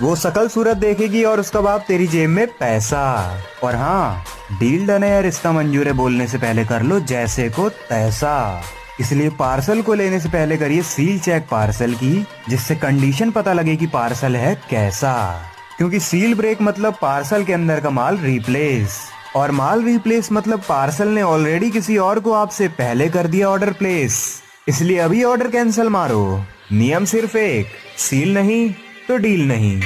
वो शकल सूरत देखेगी और उसका बाप तेरी जेब में पैसा। और हाँ, डील डन है या रिश्ता मंजूर है बोलने से पहले कर लो जैसे को तैसा। इसलिए पार्सल को लेने से पहले करिए सील चेक पार्सल की, जिससे कंडीशन पता लगे कि पार्सल है कैसा। क्योंकि सील ब्रेक मतलब पार्सल के अंदर का माल रिप्लेस, और माल रिप्लेस मतलब पार्सल ने ऑलरेडी किसी और को आपसे पहले कर दिया ऑर्डर प्लेस। इसलिए अभी ऑर्डर कैंसिल मारो। नियम सिर्फ एक, सील नहीं तो डील नहीं।